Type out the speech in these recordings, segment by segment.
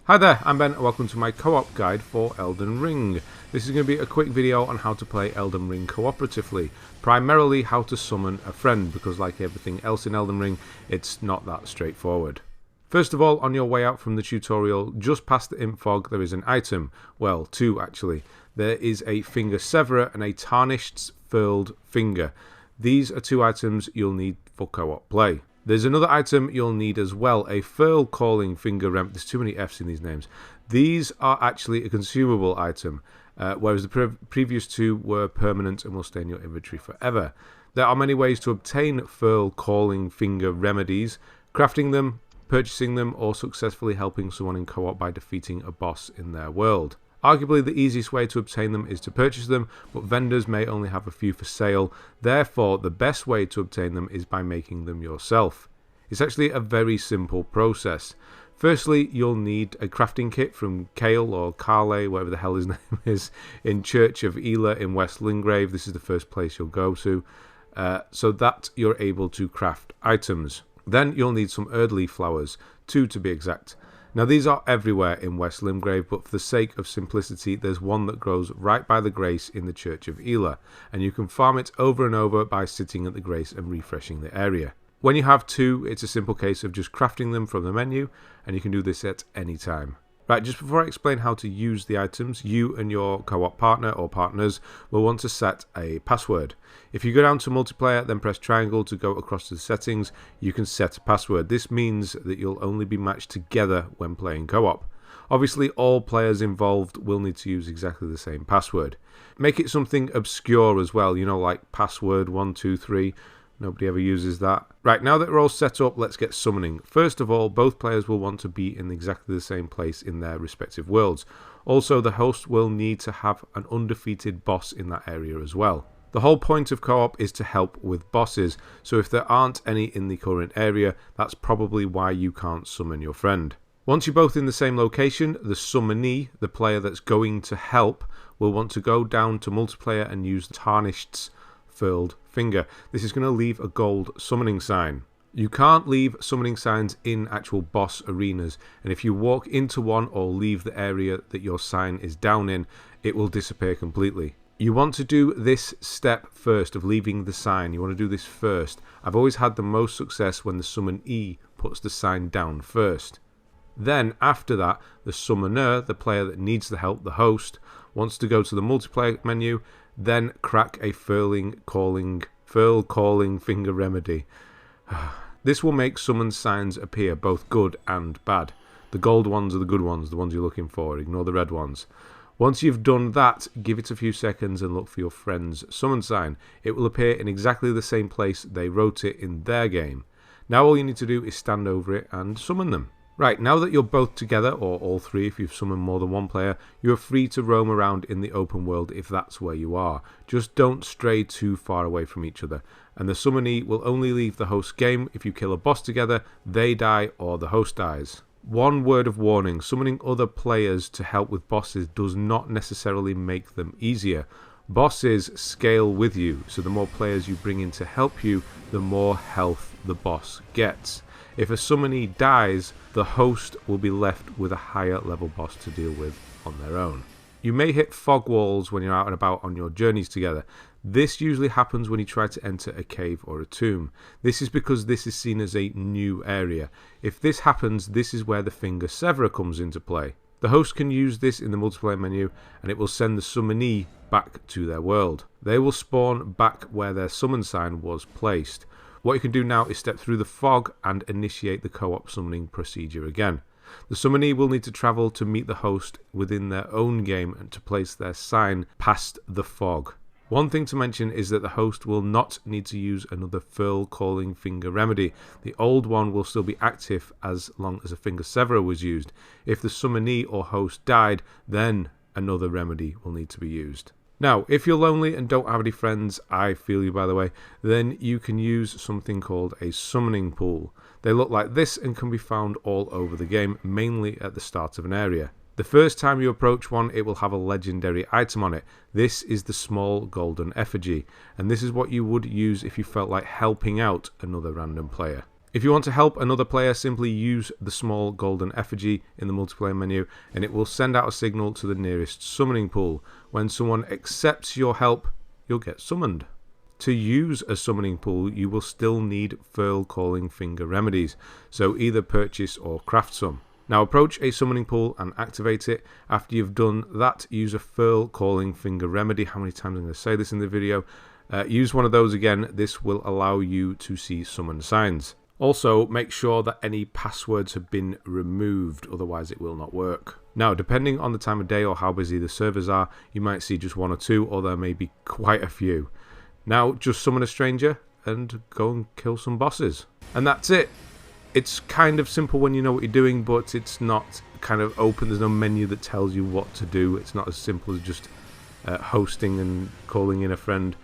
Hi there, I'm Ben and welcome to my co-op guide for Elden Ring. This is going to be a quick video on how to play Elden Ring cooperatively, primarily how to summon a friend, because like everything else in Elden Ring, it's not that straightforward. First of all, on your way out from the tutorial, just past the imp fog, there is an item. Well, two actually. There is a finger severer and a tarnished furled finger. These are two items you'll need for co-op play. There's another item you'll need as well, a furl calling finger there's too many F's in these names. These are actually a consumable item, whereas the previous two were permanent and will stay in your inventory forever. There are many ways to obtain furl calling finger remedies: crafting them, purchasing them, or successfully helping someone in co-op by defeating a boss in their world. Arguably the easiest way to obtain them is to purchase them, but vendors may only have a few for sale. Therefore, the best way to obtain them is by making them yourself. It's actually a very simple process. Firstly, you'll need a crafting kit from Kale or Carle, whatever the hell his name is, in Church of Ela in West Lingrave. This is the first place you'll go to, so that you're able to craft items. Then you'll need some Erdley flowers, 2 to be exact. Now these are everywhere in West Lingrave, but for the sake of simplicity, there's one that grows right by the Grace in the Church of Ela, and you can farm it over and over by sitting at the Grace and refreshing the area. When you have 2, it's a simple case of just crafting them from the menu, and you can do this at any time. Right, just before I explain how to use the items, you and your co-op partner or partners will want to set a password. If you go down to multiplayer, then press triangle to go across to the settings, you can set a password. This means that you'll only be matched together when playing co-op. Obviously, all players involved will need to use exactly the same password. Make it something obscure as well, you know, like password 123. Nobody ever uses that. Right, now that we're all set up, let's get summoning. First of all, both players will want to be in exactly the same place in their respective worlds. Also, the host will need to have an undefeated boss in that area as well. The whole point of co-op is to help with bosses, so if there aren't any in the current area, that's probably why you can't summon your friend. Once you're both in the same location, the summonee, the player that's going to help, will want to go down to multiplayer and use the tarnished furled finger. This is going to leave a gold summoning sign. You can't leave summoning signs in actual boss arenas, and if you walk into one or leave the area that your sign is down in, it will disappear completely. You want to do this step first of leaving the sign. You want to do this first. I've always had the most success when the summonee puts the sign down first. Then after that, the summoner, the player that needs the help, the host, wants to go to the multiplayer menu, then crack a furl calling finger remedy. This will make summon signs appear, both good and bad. The gold ones are the good ones, the ones you're looking for. Ignore the red ones. Once you've done that, give it a few seconds and look for your friend's summon sign. It will appear in exactly the same place they wrote it in their game. Now all you need to do is stand over it and summon them. Right, now that you're both together, or all three if you've summoned more than one player, you are free to roam around in the open world if that's where you are. Just don't stray too far away from each other. And the summonee will only leave the host game if you kill a boss together, they die, or the host dies. One word of warning: summoning other players to help with bosses does not necessarily make them easier. Bosses scale with you, so the more players you bring in to help you, the more health the boss gets. If a summonee dies, the host will be left with a higher level boss to deal with on their own. You may hit fog walls when you're out and about on your journeys together. This usually happens when you try to enter a cave or a tomb. This is because this is seen as a new area. If this happens, this is where the finger severer comes into play. The host can use this in the multiplayer menu, and it will send the summonee back to their world. They will spawn back where their summon sign was placed. What you can do now is step through the fog and initiate the co-op summoning procedure again. The summonee will need to travel to meet the host within their own game and to place their sign past the fog. One thing to mention is that the host will not need to use another furl calling finger remedy. The old one will still be active as long as a finger severer was used. If the summonee or host died, then another remedy will need to be used. Now, if you're lonely and don't have any friends, I feel you by the way, then you can use something called a summoning pool. They look like this and can be found all over the game, mainly at the start of an area. The first time you approach one, it will have a legendary item on it. This is the small golden effigy, and this is what you would use if you felt like helping out another random player. If you want to help another player, simply use the small golden effigy in the multiplayer menu and it will send out a signal to the nearest summoning pool. When someone accepts your help, you'll get summoned. To use a summoning pool, you will still need Furl Calling Finger remedies, so either purchase or craft some. Now approach a summoning pool and activate it. After you've done that, use a Furl Calling Finger remedy. How many times I'm going to say this in the video? Use one of those again. This will allow you to see summon signs. Also, make sure that any passwords have been removed, otherwise it will not work. Now, depending on the time of day or how busy the servers are, you might see just one or two, or there may be quite a few. Now, just summon a stranger and go and kill some bosses. And that's it. It's kind of simple when you know what you're doing, but it's not kind of open. There's no menu that tells you what to do. It's not as simple as just hosting and calling in a friend.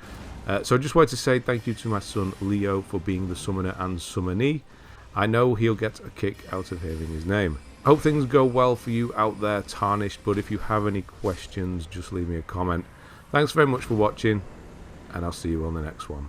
So I just wanted to say thank you to my son Leo for being the summoner and summonee. I know he'll get a kick out of hearing his name. Hope things go well for you out there, Tarnished, but if you have any questions, just leave me a comment. Thanks very much for watching, and I'll see you on the next one.